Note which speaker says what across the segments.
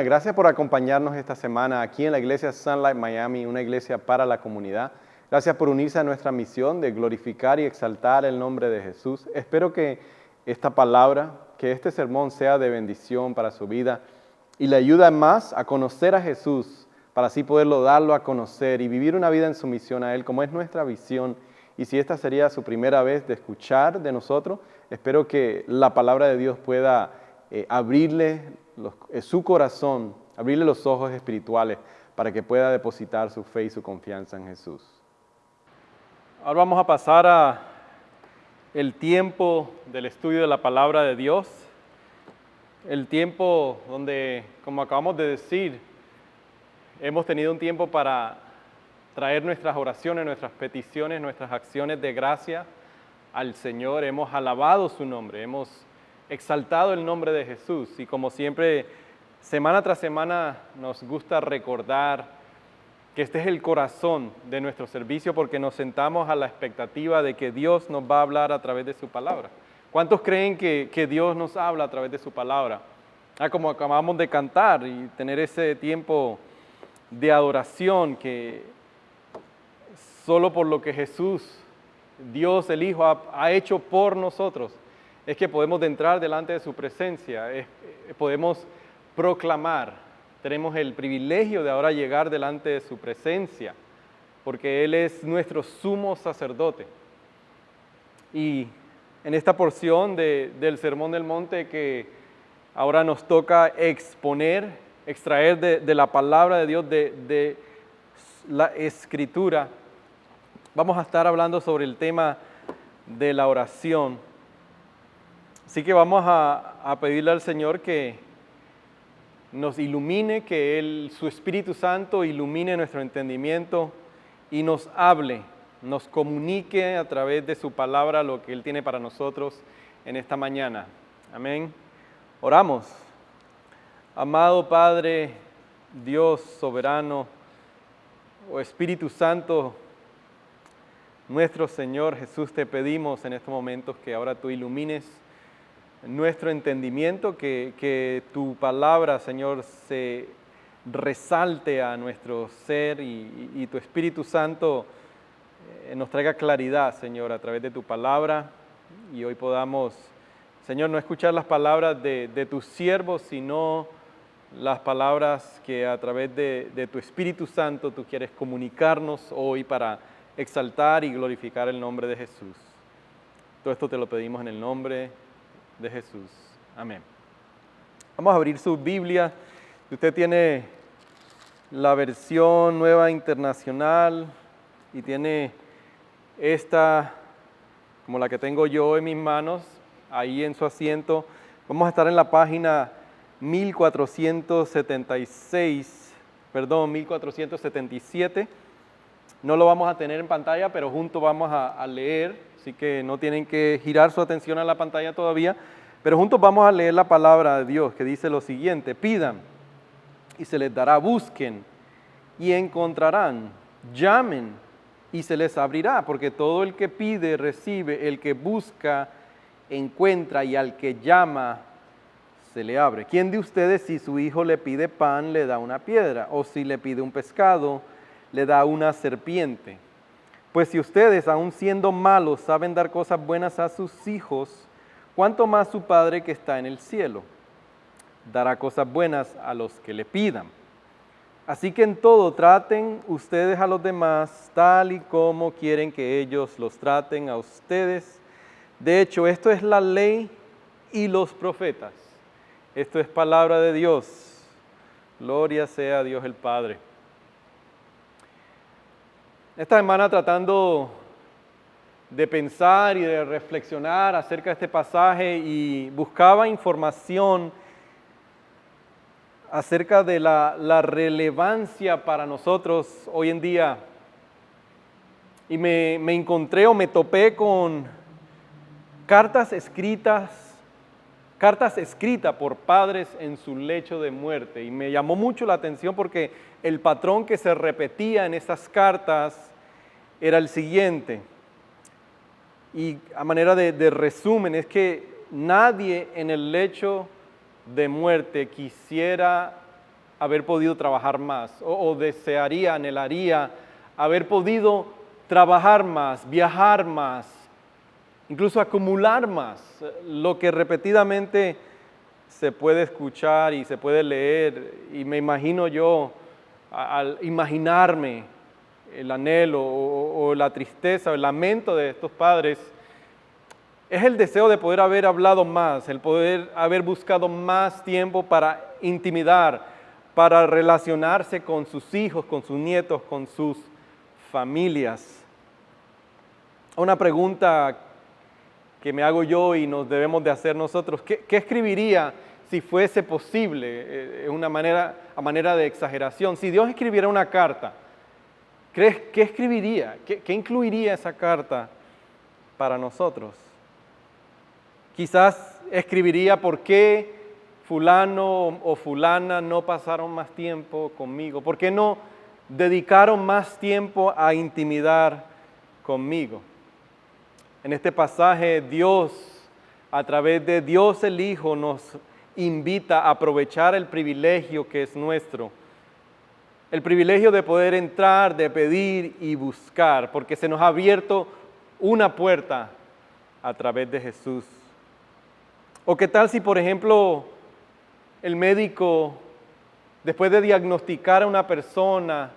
Speaker 1: Gracias por acompañarnos esta semana aquí en la iglesia Sunlight Miami, una iglesia para la comunidad. Gracias por unirse a nuestra misión de glorificar y exaltar el nombre de Jesús. Espero que esta palabra, que este sermón sea de bendición para su vida y le ayude más a conocer a Jesús, para así poderlo darlo a conocer y vivir una vida en sumisión a Él, como es nuestra visión. Y si esta sería su primera vez de escuchar de nosotros, espero que la palabra de Dios pueda abrirle su corazón, abrirle los ojos espirituales para que pueda depositar su fe y su confianza en Jesús. Ahora vamos a pasar a el tiempo del estudio de la palabra de Dios, el tiempo donde, como acabamos de decir, hemos tenido un tiempo para traer nuestras oraciones, nuestras peticiones, nuestras acciones de gracia al Señor. Hemos alabado su nombre, hemos exaltado el nombre de Jesús y como siempre, semana tras semana nos gusta recordar que este es el corazón de nuestro servicio porque nos sentamos a la expectativa de que Dios nos va a hablar a través de su palabra. ¿Cuántos creen que Dios nos habla a través de su palabra? Como acabamos de cantar y tener ese tiempo de adoración que solo por lo que Jesús, Dios el Hijo, ha hecho por nosotros, es que podemos entrar delante de su presencia, podemos proclamar, tenemos el privilegio de ahora llegar delante de su presencia, porque Él es nuestro sumo sacerdote. Y en esta porción del Sermón del Monte que ahora nos toca extraer de la palabra de Dios, de la Escritura, vamos a estar hablando sobre el tema de la oración. Así que vamos a pedirle al Señor que nos ilumine, que su Espíritu Santo ilumine nuestro entendimiento y nos hable, nos comunique a través de su palabra lo que Él tiene para nosotros en esta mañana. Amén. Oramos. Amado Padre, Dios soberano, oh Espíritu Santo, nuestro Señor Jesús, te pedimos en estos momentos que ahora tú ilumines nuestro entendimiento, que tu palabra, Señor, se resalte a nuestro ser y tu Espíritu Santo nos traiga claridad, Señor, a través de tu palabra y hoy podamos, Señor, no escuchar las palabras de tus siervos, sino las palabras que a través de tu Espíritu Santo tú quieres comunicarnos hoy para exaltar y glorificar el nombre de Jesús. Todo esto te lo pedimos en el nombre de Jesús. Amén. Vamos a abrir su Biblia. Si usted tiene la versión nueva internacional y tiene esta, como la que tengo yo en mis manos, ahí en su asiento, vamos a estar en la página 1477. No lo vamos a tener en pantalla, pero juntos vamos a leer, así que no tienen que girar su atención a la pantalla todavía, pero juntos vamos a leer la palabra de Dios que dice lo siguiente: pidan y se les dará, busquen y encontrarán, llamen y se les abrirá, porque todo el que pide recibe, el que busca encuentra y al que llama se le abre. ¿Quién de ustedes si su hijo le pide pan le da una piedra o si le pide un pescado le da una serpiente? Pues si ustedes, aun siendo malos, saben dar cosas buenas a sus hijos, ¿cuánto más su Padre que está en el cielo dará cosas buenas a los que le pidan? Así que en todo traten ustedes a los demás tal y como quieren que ellos los traten a ustedes. De hecho, esto es la ley y los profetas. Esto es palabra de Dios. Gloria sea a Dios el Padre. Esta semana tratando de pensar y de reflexionar acerca de este pasaje y buscaba información acerca de la relevancia para nosotros hoy en día. Y me encontré o me topé con cartas escritas por padres en su lecho de muerte. Y me llamó mucho la atención porque el patrón que se repetía en esas cartas era el siguiente. Y a manera de resumen, es que nadie en el lecho de muerte quisiera haber podido trabajar más, o desearía, anhelaría haber podido trabajar más, viajar más, incluso acumular más, lo que repetidamente se puede escuchar y se puede leer, y me imagino yo, al imaginarme el anhelo o la tristeza o el lamento de estos padres, es el deseo de poder haber hablado más, el poder haber buscado más tiempo para intimidar, para relacionarse con sus hijos, con sus nietos, con sus familias. Una pregunta que me hago yo y nos debemos de hacer nosotros, ¿qué escribiría si fuese posible, a manera de exageración? Si Dios escribiera una carta, ¿qué escribiría? ¿Qué incluiría esa carta para nosotros? Quizás escribiría por qué fulano o fulana no pasaron más tiempo conmigo, por qué no dedicaron más tiempo a intimidar conmigo. En este pasaje Dios, a través de Dios el Hijo, nos invita a aprovechar el privilegio que es nuestro, el privilegio de poder entrar, de pedir y buscar, porque se nos ha abierto una puerta a través de Jesús. ¿O qué tal si, por ejemplo, el médico, después de diagnosticar a una persona,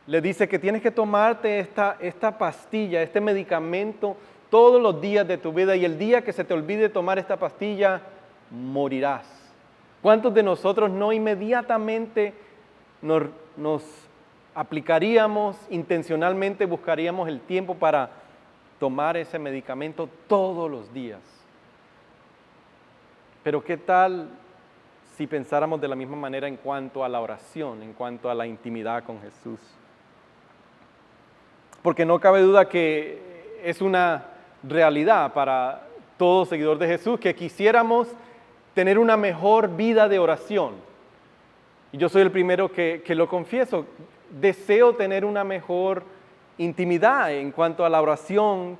Speaker 1: le dice que tienes que tomarte esta pastilla, este medicamento, todos los días de tu vida, y el día que se te olvide tomar esta pastilla, morirás? ¿Cuántos de nosotros no inmediatamente nos aplicaríamos, intencionalmente buscaríamos el tiempo para tomar ese medicamento todos los días? Pero ¿qué tal si pensáramos de la misma manera en cuanto a la oración, en cuanto a la intimidad con Jesús? Porque no cabe duda que es una realidad para todo seguidor de Jesús que quisiéramos tener una mejor vida de oración. Y yo soy el primero que lo confieso. Deseo tener una mejor intimidad en cuanto a la oración,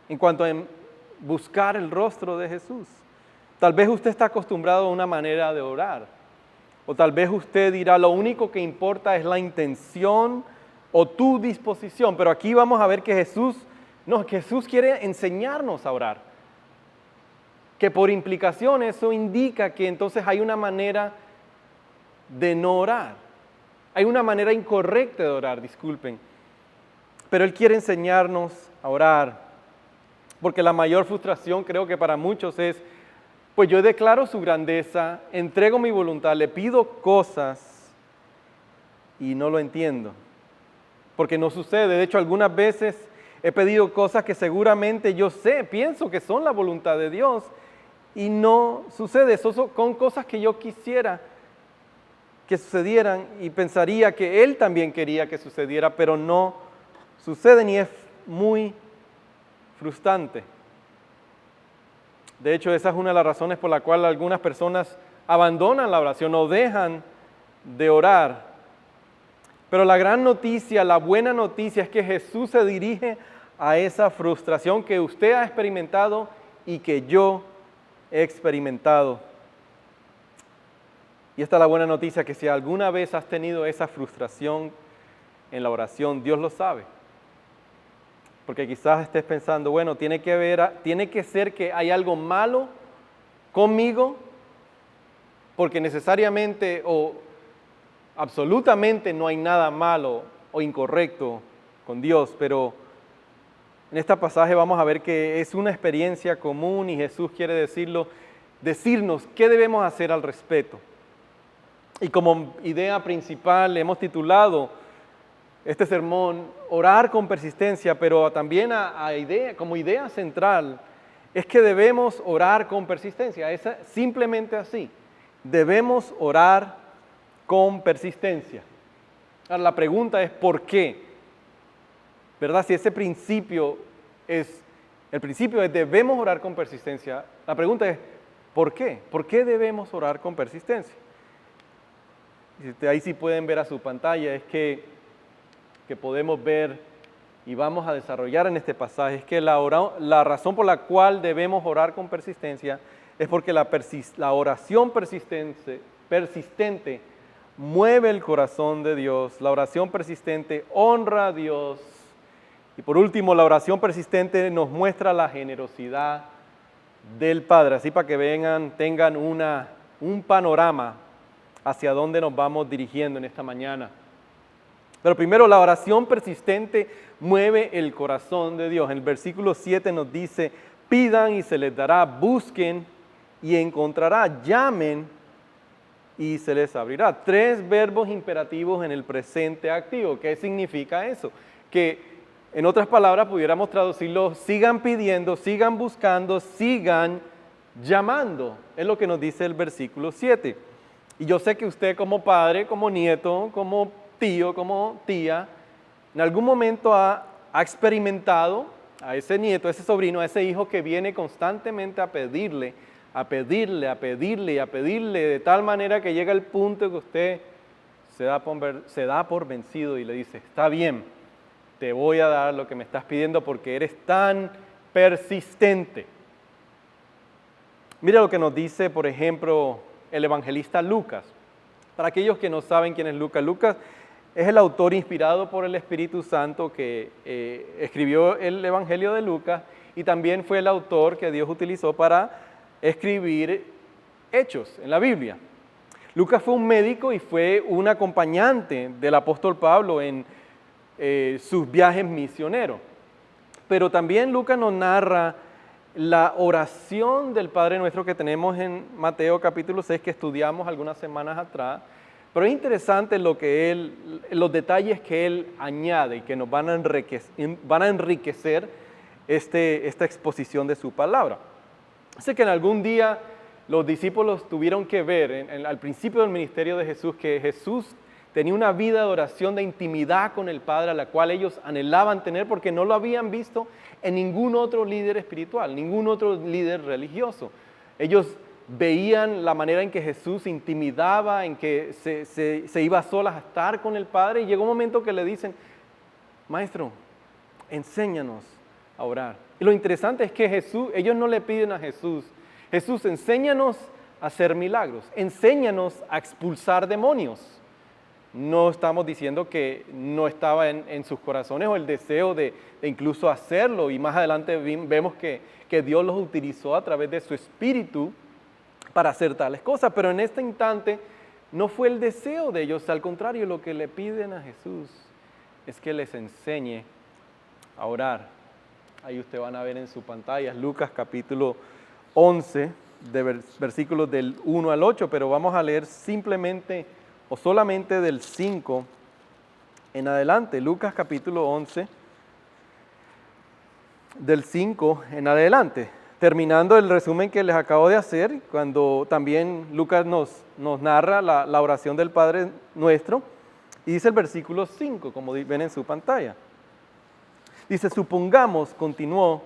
Speaker 1: en cuanto a buscar el rostro de Jesús. Tal vez usted está acostumbrado a una manera de orar, o tal vez usted dirá, lo único que importa es la intención o tu disposición, pero aquí vamos a ver que Jesús quiere enseñarnos a orar, que por implicación eso indica que entonces hay una manera de no orar, hay una manera incorrecta de orar, disculpen, pero Él quiere enseñarnos a orar. Porque la mayor frustración creo que para muchos es, pues yo declaro su grandeza, entrego mi voluntad, le pido cosas y no lo entiendo. Porque no sucede. De hecho, algunas veces he pedido cosas que seguramente yo pienso que son la voluntad de Dios y no sucede. Eso son cosas que yo quisiera que sucedieran y pensaría que Él también quería que sucediera, pero no suceden y es muy frustrante. De hecho, esa es una de las razones por la cual algunas personas abandonan la oración o dejan de orar. Pero la gran noticia, la buena noticia es que Jesús se dirige a esa frustración que usted ha experimentado y que yo he experimentado. Y esta es la buena noticia, que si alguna vez has tenido esa frustración en la oración, Dios lo sabe. Porque quizás estés pensando, bueno, tiene que ser que hay algo malo conmigo, porque necesariamente o absolutamente no hay nada malo o incorrecto con Dios, pero en este pasaje vamos a ver que es una experiencia común y Jesús quiere decirnos qué debemos hacer al respecto. Y como idea principal hemos titulado este sermón, orar con persistencia, pero también como idea central es que debemos orar con persistencia. Es simplemente así, debemos orar con persistencia. Ahora, la pregunta es ¿por qué? ¿Verdad? Si ese principio es debemos orar con persistencia, la pregunta es ¿por qué? ¿Por qué debemos orar con persistencia? Y ahí sí pueden ver a su pantalla, es que podemos ver y vamos a desarrollar en este pasaje, es que la razón por la cual debemos orar con persistencia es porque la oración persistente mueve el corazón de Dios. La oración persistente honra a Dios. Y por último, la oración persistente nos muestra la generosidad del Padre. Así para que tengan un panorama hacia dónde nos vamos dirigiendo en esta mañana. Pero primero, la oración persistente mueve el corazón de Dios. En el versículo 7 nos dice, pidan y se les dará, busquen y encontrará, llamen y se les abrirá. 3 verbos imperativos en el presente activo. ¿Qué significa eso? Que en otras palabras pudiéramos traducirlo, sigan pidiendo, sigan buscando, sigan llamando. Es lo que nos dice el versículo 7. Y yo sé que usted como padre, como nieto, como tío, como tía, en algún momento ha experimentado a ese nieto, a ese sobrino, a ese hijo que viene constantemente a pedirle, de tal manera que llega el punto que usted se da por vencido y le dice, está bien, te voy a dar lo que me estás pidiendo porque eres tan persistente. Mira lo que nos dice, por ejemplo, el evangelista Lucas. Para aquellos que no saben quién es Lucas, Lucas es el autor inspirado por el Espíritu Santo que escribió el Evangelio de Lucas y también fue el autor que Dios utilizó para escribir hechos en la Biblia. Lucas fue un médico y fue un acompañante del apóstol Pablo en sus viajes misioneros. Pero también Lucas nos narra la oración del Padre Nuestro que tenemos en Mateo capítulo 6 que estudiamos algunas semanas atrás. Pero es interesante los detalles que él añade y que nos van a enriquecer esta exposición de su palabra. Sé que en algún día los discípulos tuvieron que ver al principio del ministerio de Jesús que Jesús tenía una vida de oración, de intimidad con el Padre, a la cual ellos anhelaban tener porque no lo habían visto en ningún otro líder espiritual, ningún otro líder religioso. Ellos veían la manera en que Jesús intimidaba, en que se iba a solas a estar con el Padre y llegó un momento que le dicen, Maestro, enséñanos a orar. Y lo interesante es que ellos no le piden a Jesús, enséñanos a hacer milagros, enséñanos a expulsar demonios. No estamos diciendo que no estaba en sus corazones o el deseo de incluso hacerlo y más adelante vemos que Dios los utilizó a través de su Espíritu para hacer tales cosas, pero en este instante no fue el deseo de ellos, al contrario, lo que le piden a Jesús es que les enseñe a orar. Ahí ustedes van a ver en su pantalla Lucas capítulo 11, de versículos del 1 al 8, pero vamos a leer simplemente o solamente del 5 en adelante. Lucas capítulo 11, del 5 en adelante. Terminando el resumen que les acabo de hacer, cuando también Lucas nos narra la oración del Padre Nuestro, y dice el versículo 5, como ven en su pantalla. Dice, supongamos, continuó,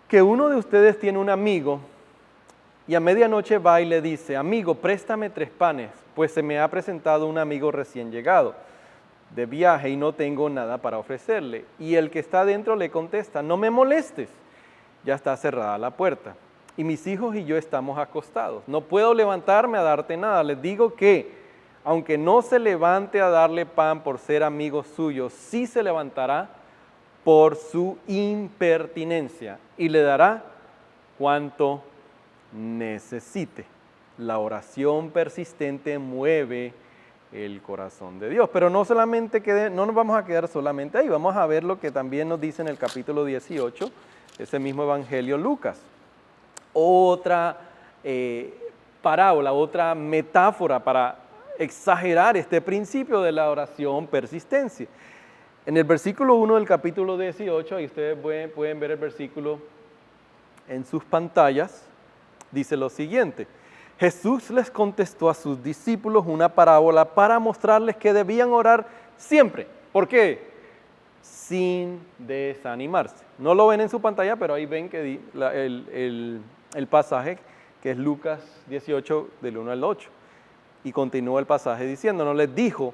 Speaker 1: que uno de ustedes tiene un amigo y a medianoche va y le dice, amigo, préstame 3 panes, pues se me ha presentado un amigo recién llegado de viaje y no tengo nada para ofrecerle. Y el que está adentro le contesta, no me molestes, ya está cerrada la puerta y mis hijos y yo estamos acostados. No puedo levantarme a darte nada. Les digo que, aunque no se levante a darle pan por ser amigo suyo, sí se levantará por su impertinencia y le dará cuanto necesite. La oración persistente mueve el corazón de Dios. Pero no nos vamos a quedar solamente ahí. Vamos a ver lo que también nos dice en el capítulo 18, ese mismo Evangelio Lucas. Otra parábola, otra metáfora para exagerar este principio de la oración persistencia. En el versículo 1 del capítulo 18, ahí ustedes pueden ver el versículo en sus pantallas, dice lo siguiente. Jesús les contestó a sus discípulos una parábola para mostrarles que debían orar siempre. ¿Por qué? Sin desanimarse. No lo ven en su pantalla, pero ahí ven que el pasaje que es Lucas 18 del 1 al 8. Y continúa el pasaje diciéndonos, les dijo,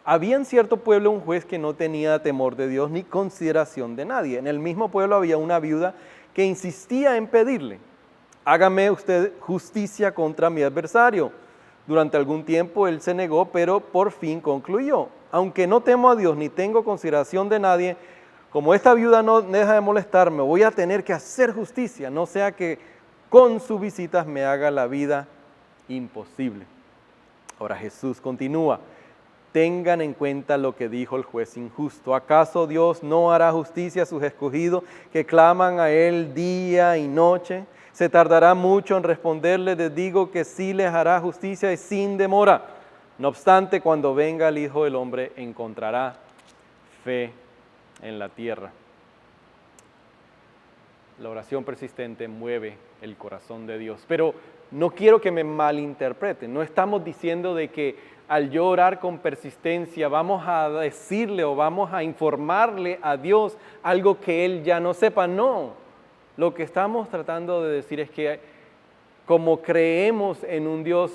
Speaker 1: había en cierto pueblo un juez que no tenía temor de Dios ni consideración de nadie. En el mismo pueblo había una viuda que insistía en pedirle.
Speaker 2: hágame usted justicia contra mi adversario. Durante algún tiempo él se negó, pero por fin concluyó: aunque no temo a Dios ni tengo consideración de nadie, como esta viuda no deja de molestarme, voy a tener que hacer justicia, no sea que con sus visitas me haga la vida imposible. Ahora Jesús continúa: tengan en cuenta lo que dijo el juez injusto. ¿Acaso Dios no hará justicia a sus escogidos que claman a Él día y noche? ¿Se tardará mucho en responderles? Les digo que sí les hará justicia y sin demora. No obstante, cuando venga el Hijo del Hombre, encontrará fe en la tierra. La oración persistente mueve el corazón de Dios. Pero no quiero que me malinterpreten. No estamos diciendo de que al yo orar con persistencia vamos a decirle o vamos a informarle a Dios algo que Él ya no sepa. No. Lo que estamos tratando de decir es que como creemos en un Dios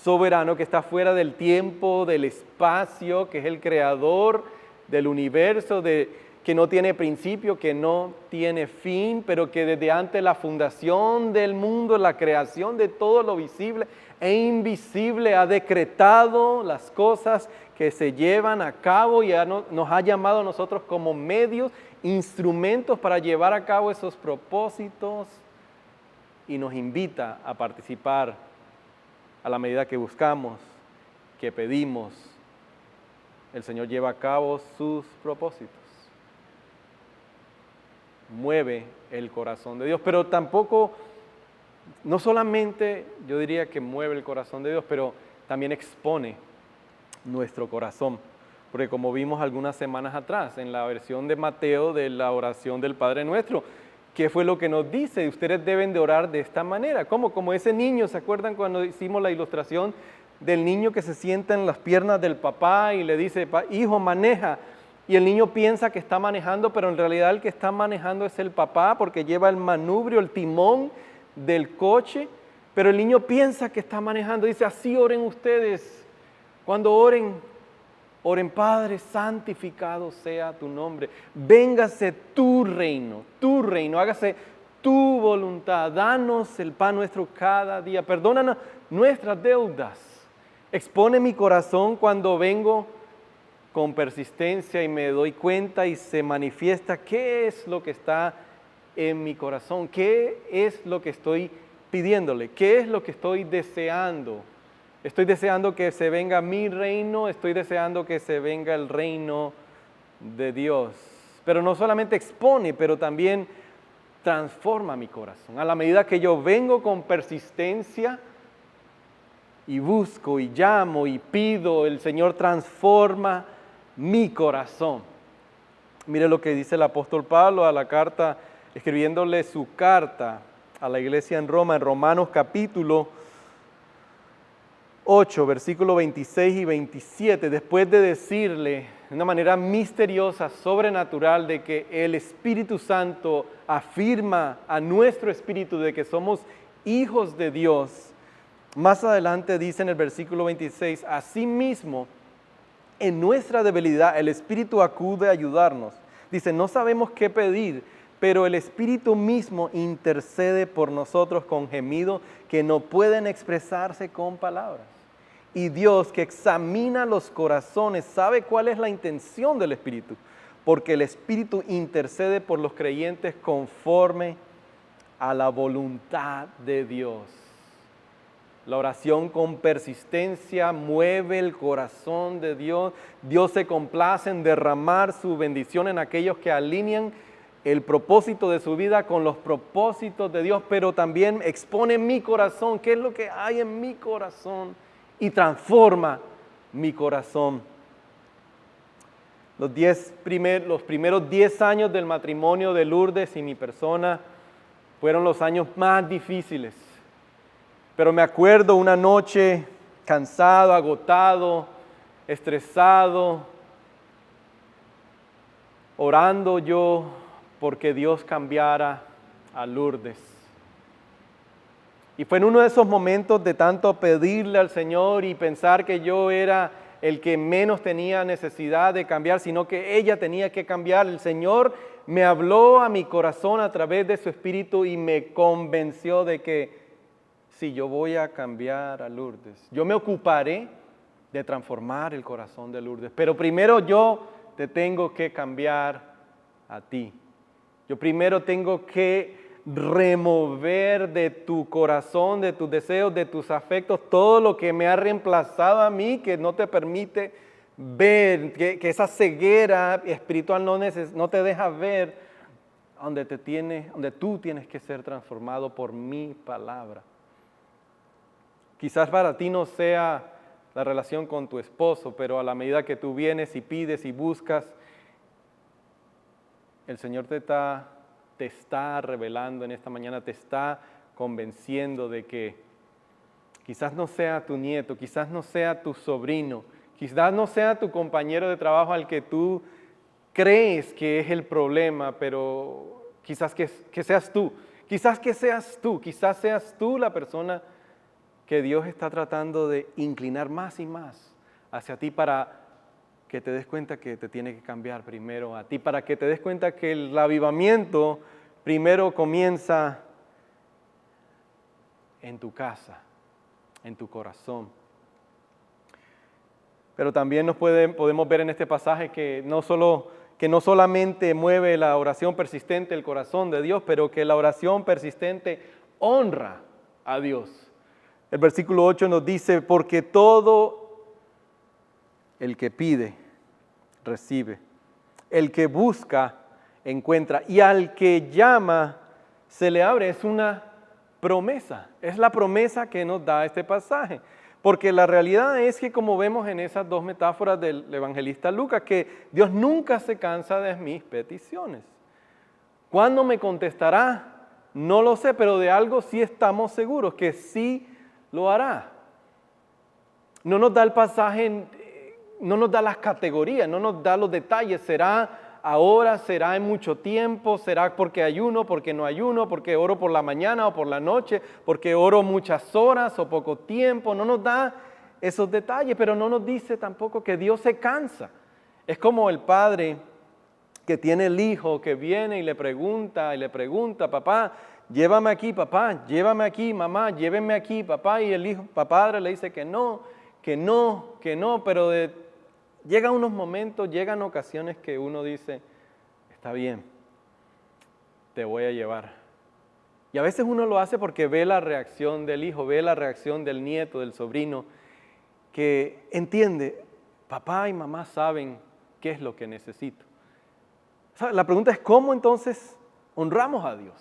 Speaker 2: soberano que está fuera del tiempo, del espacio, que es el creador del universo, que no tiene principio, que no tiene fin, pero que desde antes de la fundación del mundo, la creación de todo lo visible e invisible, ha decretado las cosas que se llevan a cabo y nos ha llamado a nosotros como medios, instrumentos para llevar a cabo esos propósitos, y nos invita a participar a la medida que buscamos, que pedimos. El Señor lleva a cabo sus propósitos. Mueve el corazón de Dios, pero tampoco, no solamente yo diría que mueve el corazón de Dios, pero también expone nuestro corazón. Porque como vimos algunas semanas atrás en la versión de Mateo de la oración del Padre Nuestro, ¿qué fue lo que nos dice? Ustedes deben de orar de esta manera. ¿Cómo? Como ese niño, ¿se acuerdan cuando hicimos la ilustración del niño que se sienta en las piernas del papá y le dice: hijo, maneja? Y el niño piensa que está manejando, pero en realidad el que está manejando es el papá, porque lleva el manubrio, el timón del coche, pero el niño piensa que está manejando. Dice: así oren ustedes. Cuando oren, Padre, santificado sea tu nombre. Véngase tu reino, hágase tu voluntad. Danos el pan nuestro cada día. Perdónanos nuestras deudas. Expone mi corazón cuando vengo con persistencia y me doy cuenta y se manifiesta qué es lo que está en mi corazón, qué es lo que estoy pidiéndole, qué es lo que estoy deseando. Estoy deseando que se venga mi reino, estoy deseando que se venga el reino de Dios. Pero no solamente expone, pero también transforma mi corazón. A la medida que yo vengo con persistencia y busco y llamo y pido, el Señor transforma mi corazón. Mire lo que dice el apóstol Pablo a la carta, escribiéndole su carta a la iglesia en Roma, en Romanos capítulo 8, versículo 26 y 27, después de decirle de una manera misteriosa, sobrenatural, de que el Espíritu Santo afirma a nuestro espíritu de que somos hijos de Dios. Más adelante dice en el versículo 26, asimismo, en nuestra debilidad el Espíritu acude a ayudarnos. Dice: no sabemos qué pedir, pero el Espíritu mismo intercede por nosotros con gemidos que no pueden expresarse con palabras. Y Dios, que examina los corazones, sabe cuál es la intención del Espíritu, porque el Espíritu intercede por los creyentes conforme a la voluntad de Dios. La oración con persistencia mueve el corazón de Dios. Dios se complace en derramar su bendición en aquellos que alinean el propósito de su vida con los propósitos de Dios, pero también expone mi corazón, qué es lo que hay en mi corazón, y transforma mi corazón. Los primeros 10 años del matrimonio de Lourdes y mi persona fueron los años más difíciles. Pero me acuerdo una noche cansado, agotado, estresado, orando yo porque Dios cambiara a Lourdes. Y fue en uno de esos momentos de tanto pedirle al Señor y pensar que yo era el que menos tenía necesidad de cambiar, sino que ella tenía que cambiar. El Señor me habló a mi corazón a través de su Espíritu y me convenció de que si yo voy a cambiar a Lourdes, yo me ocuparé de transformar el corazón de Lourdes, pero primero yo te tengo que cambiar a ti. Yo primero tengo que remover de tu corazón, de tus deseos, de tus afectos, todo lo que me ha reemplazado a mí, que no te permite ver, que esa ceguera espiritual no te deja ver donde tú tienes que ser transformado por mi palabra. Quizás para ti no sea la relación con tu esposo, pero a la medida que tú vienes y pides y buscas, el Señor te está revelando en esta mañana, te está convenciendo de que quizás no sea tu nieto, quizás no sea tu sobrino, quizás no sea tu compañero de trabajo al que tú crees que es el problema, pero quizás que seas tú, quizás seas tú la persona que Dios está tratando de inclinar más y más hacia ti para que te des cuenta que te tiene que cambiar primero a ti, para que te des cuenta que el avivamiento primero comienza en tu casa, en tu corazón. Pero también podemos ver en este pasaje que no solamente mueve la oración persistente el corazón de Dios, pero que la oración persistente honra a Dios. El versículo 8 nos dice, porque todo el que pide, recibe. El que busca, encuentra. Y al que llama, se le abre. Es una promesa. Es la promesa que nos da este pasaje. Porque la realidad es que, como vemos en esas dos metáforas del evangelista Lucas, que Dios nunca se cansa de mis peticiones. ¿Cuándo me contestará? No lo sé, pero de algo sí estamos seguros, que sí lo hará. No nos da el pasaje, no nos da las categorías, no nos da los detalles. ¿Será ahora? ¿Será en mucho tiempo? ¿Será porque ayuno, porque no ayuno? ¿Porque oro por la mañana o por la noche? ¿Porque oro muchas horas o poco tiempo? No nos da esos detalles, pero no nos dice tampoco que Dios se cansa. Es como el padre que tiene el hijo que viene y le pregunta, papá, llévame aquí, papá, llévame aquí, mamá, llévenme aquí, papá, y el padre le dice que no, pero llegan unos momentos, llegan ocasiones que uno dice, está bien, te voy a llevar. Y a veces uno lo hace porque ve la reacción del hijo, ve la reacción del nieto, del sobrino, que entiende, papá y mamá saben qué es lo que necesito. La pregunta es, ¿cómo entonces honramos a Dios?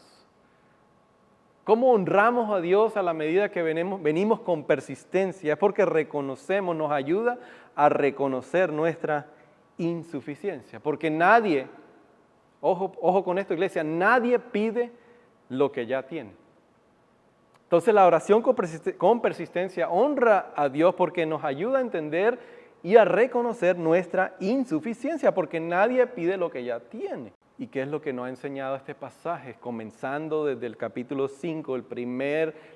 Speaker 2: ¿Cómo honramos a Dios a la medida que venimos con persistencia? Es porque reconocemos, nos ayuda a reconocer nuestra insuficiencia. Porque nadie, ojo con esto, iglesia, nadie pide lo que ya tiene. Entonces la oración con persistencia honra a Dios porque nos ayuda a entender y a reconocer nuestra insuficiencia, porque nadie pide lo que ya tiene. ¿Y qué es lo que nos ha enseñado este pasaje? Comenzando desde el capítulo 5,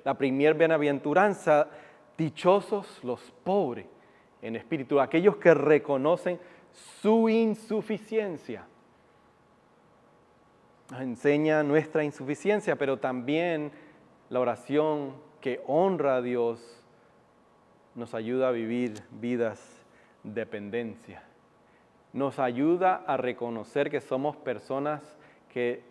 Speaker 2: la primer bienaventuranza, dichosos los pobres en espíritu, aquellos que reconocen su insuficiencia. Nos enseña nuestra insuficiencia, pero también la oración que honra a Dios nos ayuda a vivir vidas de dependencia. Nos ayuda a reconocer que somos personas que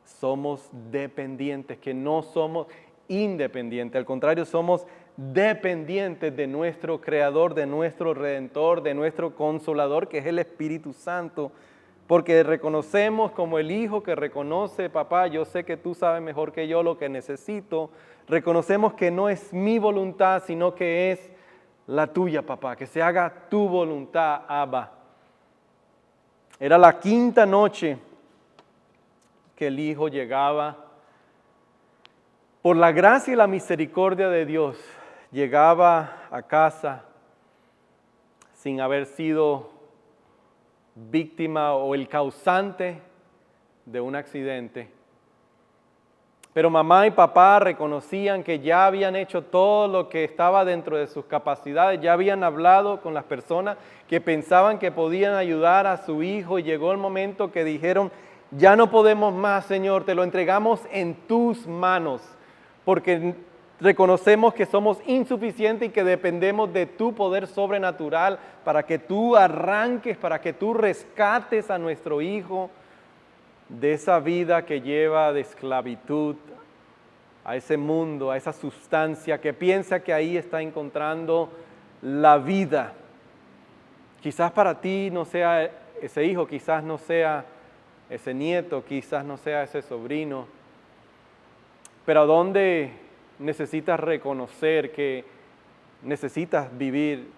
Speaker 2: somos dependientes, que no somos independientes. Al contrario, somos dependientes de nuestro Creador, de nuestro Redentor, de nuestro Consolador, que es el Espíritu Santo. Porque reconocemos como el hijo que reconoce, papá, yo sé que tú sabes mejor que yo lo que necesito. Reconocemos que no es mi voluntad, sino que es la tuya, papá. Que se haga tu voluntad, Abba. Era la quinta noche que el hijo llegaba. Por la gracia y la misericordia de Dios, llegaba a casa sin haber sido víctima o el causante de un accidente. Pero mamá y papá reconocían que ya habían hecho todo lo que estaba dentro de sus capacidades, ya habían hablado con las personas que pensaban que podían ayudar a su hijo y llegó el momento que dijeron, Ya no podemos más, Señor, te lo entregamos en tus manos, porque reconocemos que somos insuficientes y que dependemos de tu poder sobrenatural para que tú arranques, para que tú rescates a nuestro hijo de esa vida que lleva de esclavitud a ese mundo, a esa sustancia que piensa que ahí está encontrando la vida. Quizás para ti no sea ese hijo, quizás no sea ese nieto, quizás no sea ese sobrino, pero ¿dónde necesitas reconocer que necesitas vivir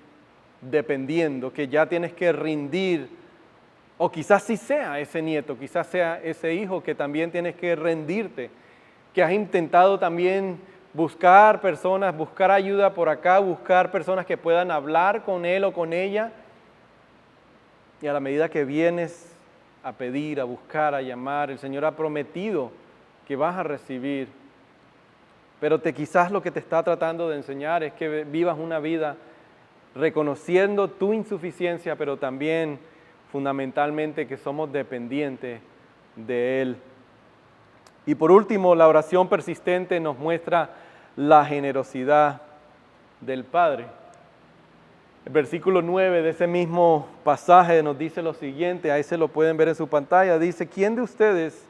Speaker 2: dependiendo, que ya tienes que rendir? O quizás sí sea ese nieto, quizás sea ese hijo que también tienes que rendirte, que has intentado también buscar personas, buscar ayuda por acá, buscar personas que puedan hablar con él o con ella. Y a la medida que vienes a pedir, a buscar, a llamar, el Señor ha prometido que vas a recibir. Pero quizás lo que te está tratando de enseñar es que vivas una vida reconociendo tu insuficiencia, pero también fundamentalmente que somos dependientes de Él. Y por último, la oración persistente nos muestra la generosidad del Padre. El versículo 9 de ese mismo pasaje nos dice lo siguiente, ahí se lo pueden ver en su pantalla, dice: ¿quién de ustedes,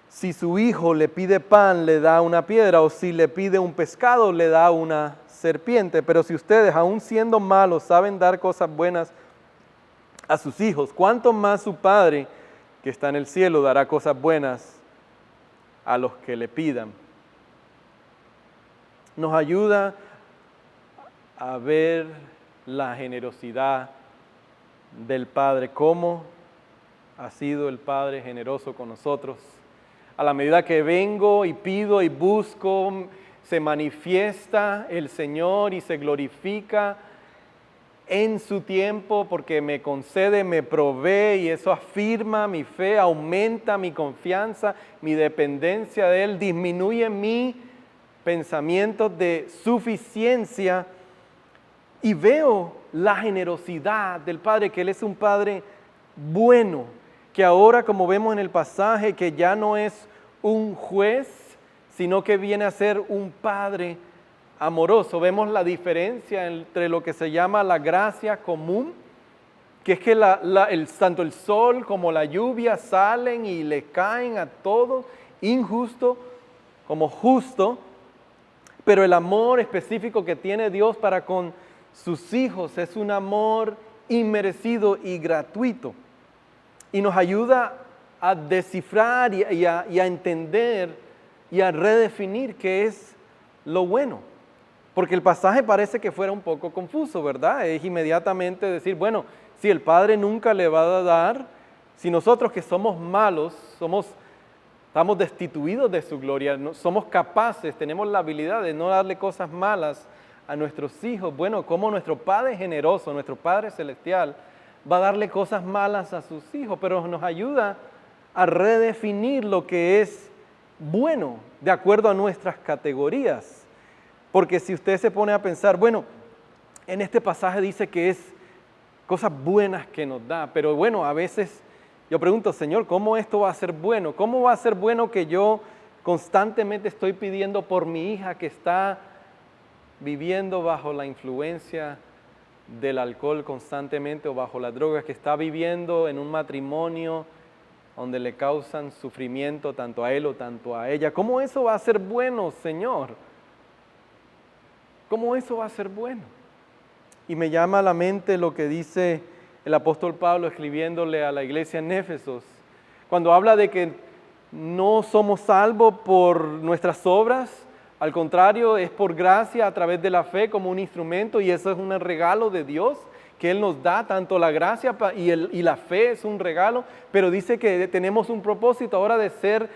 Speaker 2: si su hijo le pide pan, le da una piedra, o si le pide un pescado, le da una serpiente? Pero si ustedes, aun siendo malos, saben dar cosas buenas a sus hijos, ¿cuánto más su Padre que está en el cielo dará cosas buenas a los que le pidan? Nos ayuda a ver la generosidad del Padre, cómo ha sido el Padre generoso con nosotros. A la medida que vengo y pido y busco, se manifiesta el Señor y se glorifica en su tiempo, porque me concede, me provee, y eso afirma mi fe, aumenta mi confianza, mi dependencia de Él, disminuye mi pensamientos de suficiencia, y veo la generosidad del Padre, que Él es un Padre bueno, que ahora, como vemos en el pasaje, que ya no es un juez, sino que viene a ser un Padre amoroso. Vemos la diferencia entre lo que se llama la gracia común, que es que tanto el sol como la lluvia salen y le caen a todos, injusto como justo, pero el amor específico que tiene Dios para con sus hijos es un amor inmerecido y gratuito, y nos ayuda a descifrar y a entender y a redefinir qué es lo bueno. Porque el pasaje parece que fuera un poco confuso, ¿verdad? Es inmediatamente decir, bueno, si el Padre nunca le va a dar, si nosotros que somos malos, estamos destituidos de su gloria, no, somos capaces, tenemos la habilidad de no darle cosas malas a nuestros hijos, bueno, ¿cómo nuestro Padre generoso, nuestro Padre celestial, va a darle cosas malas a sus hijos? Pero nos ayuda a redefinir lo que es bueno, de acuerdo a nuestras categorías. Porque si usted se pone a pensar, bueno, en este pasaje dice que es cosas buenas que nos da, pero bueno, a veces yo pregunto, Señor, ¿cómo esto va a ser bueno? ¿Cómo va a ser bueno que yo constantemente estoy pidiendo por mi hija que está viviendo bajo la influencia del alcohol constantemente, o bajo las drogas, que está viviendo en un matrimonio donde le causan sufrimiento tanto a él o tanto a ella? ¿Cómo eso va a ser bueno, Señor? ¿Cómo eso va a ser bueno? Y me llama a la mente lo que dice el apóstol Pablo escribiéndole a la iglesia en Éfesos, cuando habla de que no somos salvos por nuestras obras. Al contrario, es por gracia a través de la fe como un instrumento, y eso es un regalo de Dios que Él nos da, tanto la gracia y la fe es un regalo, pero dice que tenemos un propósito ahora de ser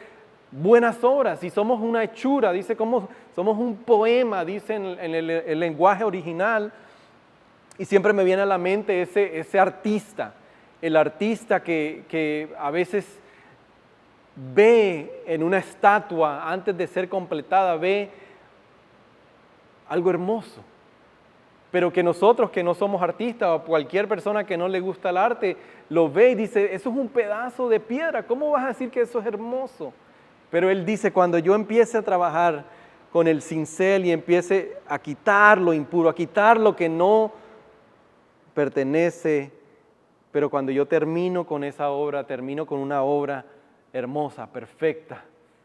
Speaker 2: buenas obras, y somos una hechura, dice como somos un poema, dice en el lenguaje original, y siempre me viene a la mente ese artista, el artista que a veces ve en una estatua, antes de ser completada, ve algo hermoso. pero que nosotros que no somos artistas o cualquier persona que no le gusta el arte, lo ve y dice, eso es un pedazo de piedra, ¿cómo vas a decir que eso es hermoso? Pero él dice, cuando yo empiece a trabajar con el cincel y empiece a quitar lo impuro, a quitar lo que no pertenece, pero cuando yo termino con esa obra, termino con una obra hermosa, perfecta.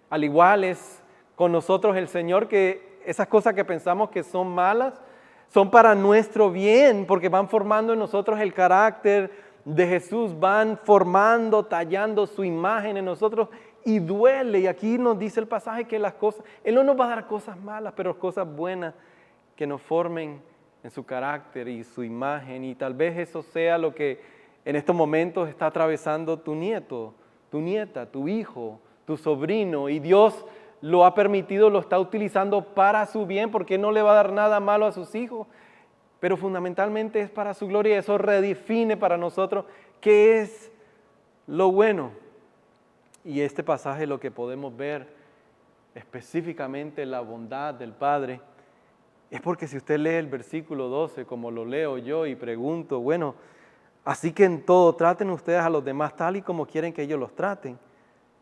Speaker 2: Al igual es con nosotros el Señor, que esas cosas que pensamos que son malas, son para nuestro bien, porque van formando en nosotros el carácter de Jesús, van formando, tallando su imagen en nosotros y duele. Y aquí nos dice el pasaje que las cosas, Él no nos va a dar cosas malas, pero cosas buenas que nos formen en su carácter y su imagen. Y tal vez eso sea lo que en estos momentos está atravesando tu nieto, tu nieta, tu hijo, tu sobrino, y Dios lo ha permitido, lo está utilizando para su bien, porque no le va a dar nada malo a sus hijos, pero fundamentalmente es para su gloria. Eso redefine para nosotros qué es lo bueno. Y este pasaje lo que podemos ver específicamente la bondad del Padre, es porque si usted lee el versículo 12, como lo leo yo, y pregunto, bueno, así que en todo traten ustedes a los demás tal y como quieren que ellos los traten.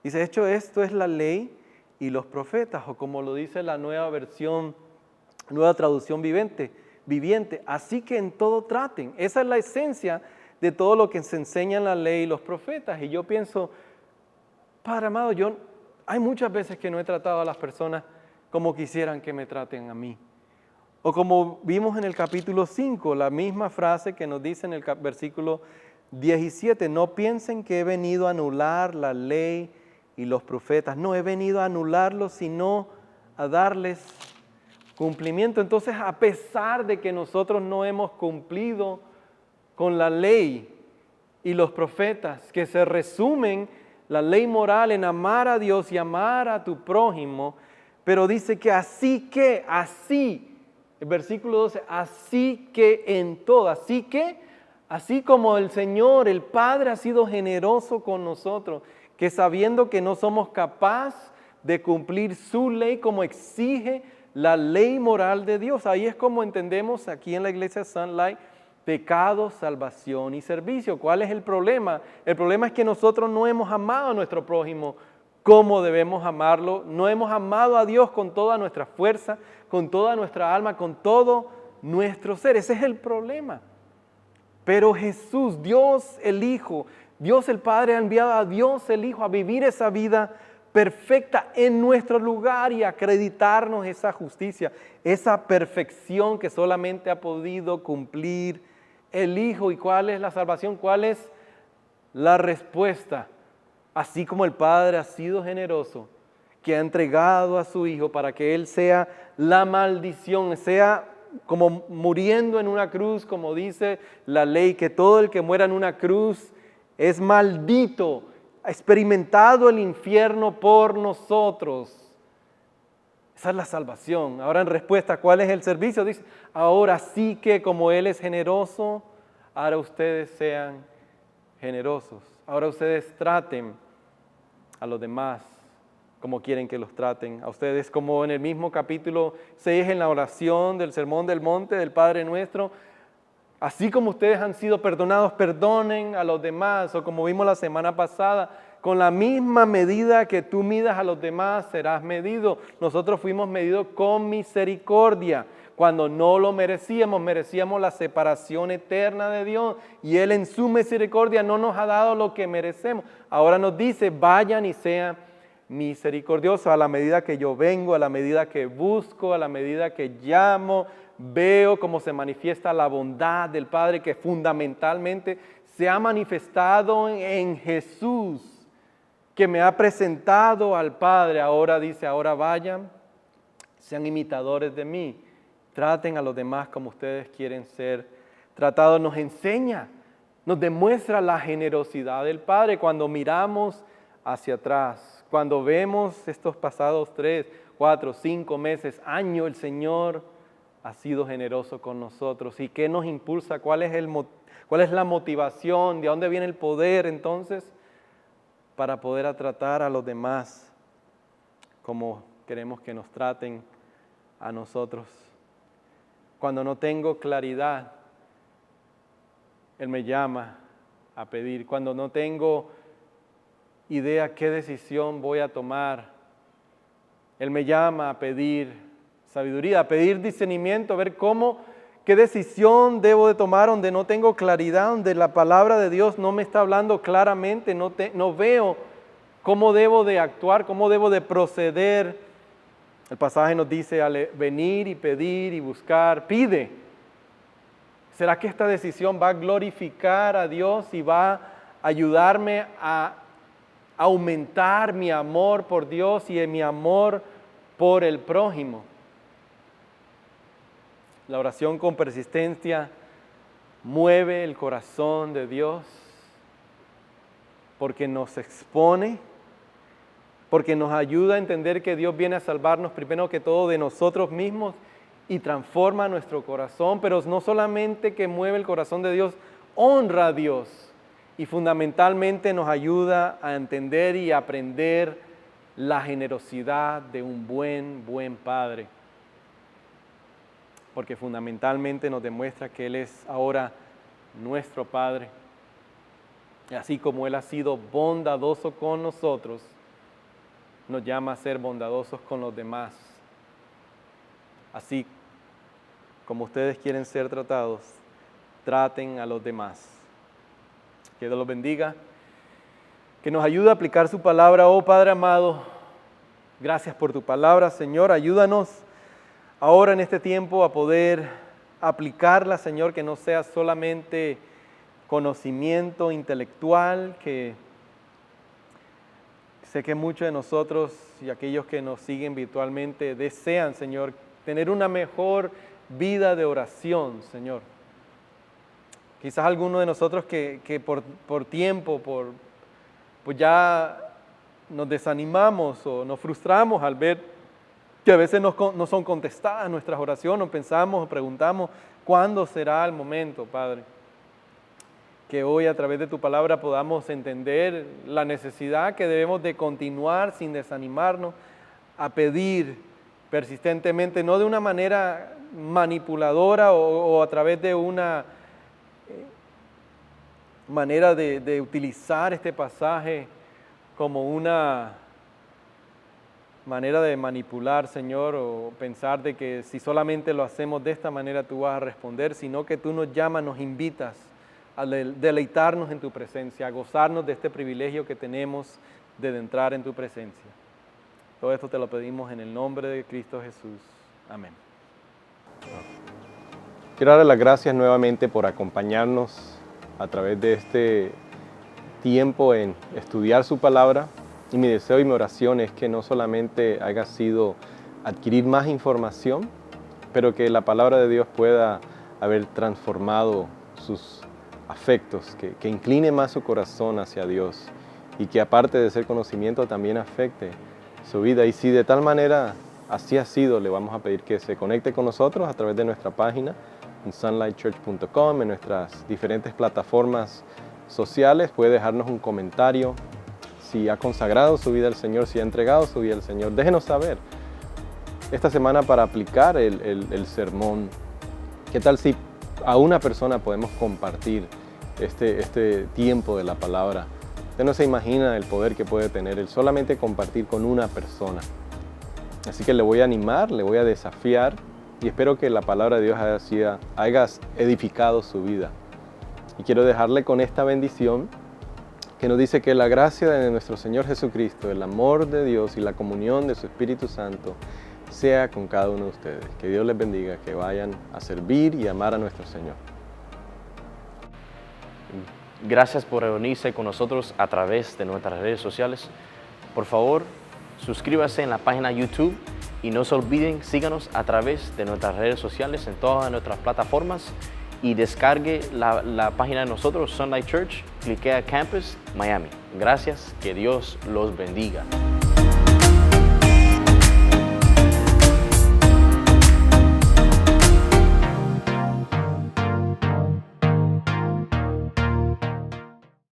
Speaker 2: Dice, de hecho, esto es la ley y los profetas, o como lo dice la nueva versión, nueva traducción viviente, así que en todo traten. Esa es la esencia de todo lo que se enseña en la ley y los profetas. Y yo pienso, Padre amado, hay muchas veces que no he tratado a las personas como quisieran que me traten a mí. O como vimos en el capítulo 5, la misma frase que nos dice en el versículo 17, no piensen que he venido a anular la ley y los profetas. No he venido a anularlos, sino a darles cumplimiento. Entonces, a pesar de que nosotros no hemos cumplido con la ley y los profetas, que se resumen la ley moral en amar a Dios y amar a tu prójimo, pero dice que así, el versículo 12, así que en todo, así como el Señor, el Padre ha sido generoso con nosotros, que sabiendo que no somos capaces de cumplir su ley como exige la ley moral de Dios. Ahí es como entendemos aquí en la iglesia Sunlight, pecado, salvación y servicio. ¿Cuál es el problema? El problema es que nosotros no hemos amado a nuestro prójimo como debemos amarlo. No hemos amado a Dios con toda nuestra fuerza, con toda nuestra alma, con todo nuestro ser. Ese es el problema. Pero Jesús, Dios el Hijo, Dios el Padre ha enviado a Dios el Hijo a vivir esa vida perfecta en nuestro lugar y acreditarnos esa justicia, esa perfección que solamente ha podido cumplir el Hijo. ¿Y cuál es la salvación? ¿Cuál es la respuesta? Así como el Padre ha sido generoso, que ha entregado a su Hijo para que Él sea la maldición, sea como muriendo en una cruz, como dice la ley, que todo el que muera en una cruz es maldito, ha experimentado el infierno por nosotros. Esa es la salvación. Ahora en respuesta, ¿cuál es el servicio? Dice, ahora sí que como Él es generoso, ahora ustedes sean generosos. Ahora ustedes traten a los demás como quieren que los traten. A ustedes, como en el mismo capítulo 6, en la oración del Sermón del Monte del Padre Nuestro, así como ustedes han sido perdonados, perdonen a los demás. O como vimos la semana pasada, con la misma medida que tú midas a los demás, serás medido. Nosotros fuimos medidos con misericordia. Cuando no lo merecíamos la separación eterna de Dios. Y Él en su misericordia no nos ha dado lo que merecemos. Ahora nos dice, vayan y sean misericordiosos a la medida que yo vengo, a la medida que busco, a la medida que llamo, veo cómo se manifiesta la bondad del Padre, que fundamentalmente se ha manifestado en Jesús, que me ha presentado al Padre. Ahora dice, ahora vayan, sean imitadores de mí, traten a los demás como ustedes quieren ser tratados. Nos enseña, nos demuestra la generosidad del Padre cuando miramos hacia atrás. Cuando vemos estos pasados 3, 4, 5 meses, año, el Señor ha sido generoso con nosotros. ¿Y qué nos impulsa? ¿Cuál es la motivación? ¿De dónde viene el poder entonces para poder tratar a los demás como queremos que nos traten a nosotros? cuando no tengo claridad, Él me llama a pedir. Cuando no tengo idea qué decisión voy a tomar, Él me llama a pedir sabiduría, a pedir discernimiento, a ver qué decisión debo de tomar donde no tengo claridad, donde la palabra de Dios no me está hablando claramente, no veo cómo debo de actuar, cómo debo de proceder. El pasaje nos dice, al venir y pedir y buscar, pide. ¿Será que esta decisión va a glorificar a Dios y va a ayudarme a aumentar mi amor por Dios y mi amor por el prójimo? La oración con persistencia mueve el corazón de Dios porque nos expone, porque nos ayuda a entender que Dios viene a salvarnos primero que todo de nosotros mismos y transforma nuestro corazón, pero no solamente que mueve el corazón de Dios, honra a Dios y fundamentalmente nos ayuda a entender y aprender la generosidad de un buen Padre, porque fundamentalmente nos demuestra que Él es ahora nuestro Padre, y así como Él ha sido bondadoso con nosotros, nos llama a ser bondadosos con los demás. Así como ustedes quieren ser tratados, traten a los demás. Que Dios los bendiga, que nos ayude a aplicar su palabra. Oh Padre amado, gracias por tu palabra, Señor. Ayúdanos ahora en este tiempo a poder aplicarla, Señor, que no sea solamente conocimiento intelectual, que sé que muchos de nosotros y aquellos que nos siguen virtualmente desean, Señor, tener una mejor vida de oración, Señor. Quizás algunos de nosotros que por tiempo, pues ya nos desanimamos o nos frustramos al ver que a veces no son contestadas nuestras oraciones, o pensamos o preguntamos, ¿cuándo será el momento, Padre? Que hoy a través de tu palabra podamos entender la necesidad que debemos de continuar sin desanimarnos, a pedir persistentemente, no de una manera manipuladora o a través de una manera de utilizar este pasaje como una manera de manipular, Señor, o pensar de que si solamente lo hacemos de esta manera tú vas a responder, sino que tú nos llamas, nos invitas a deleitarnos en tu presencia, a gozarnos de este privilegio que tenemos de entrar en tu presencia. Todo esto te lo pedimos en el nombre de Cristo Jesús. Amén.
Speaker 1: Quiero darle las gracias nuevamente por acompañarnos a través de este tiempo en estudiar su palabra. Y mi deseo y mi oración es que no solamente haya sido adquirir más información, pero que la palabra de Dios pueda haber transformado sus afectos, que incline más su corazón hacia Dios y que aparte de ser conocimiento también afecte su vida. Y si de tal manera así ha sido, le vamos a pedir que se conecte con nosotros a través de nuestra página en sunlightchurch.com, en nuestras diferentes plataformas sociales. Puede dejarnos un comentario si ha consagrado su vida al Señor, si ha entregado su vida al Señor. Déjenos saber esta semana para aplicar el sermón. ¿Qué tal si a una persona podemos compartir este tiempo de la palabra? Usted no se imagina el poder que puede tener el solamente compartir con una persona. Así que le voy a animar, le voy a desafiar y espero que la palabra de Dios haya edificado su vida. Y quiero dejarle con esta bendición que nos dice que la gracia de nuestro Señor Jesucristo, el amor de Dios y la comunión de su Espíritu Santo sea con cada uno de ustedes. Que Dios les bendiga, que vayan a servir y amar a nuestro Señor.
Speaker 3: Gracias por reunirse con nosotros a través de nuestras redes sociales. Por favor, suscríbase en la página YouTube y no se olviden, síganos a través de nuestras redes sociales en todas nuestras plataformas y descargue la página de nosotros, Sunlight Church, clique a Campus Miami. Gracias, que Dios los bendiga.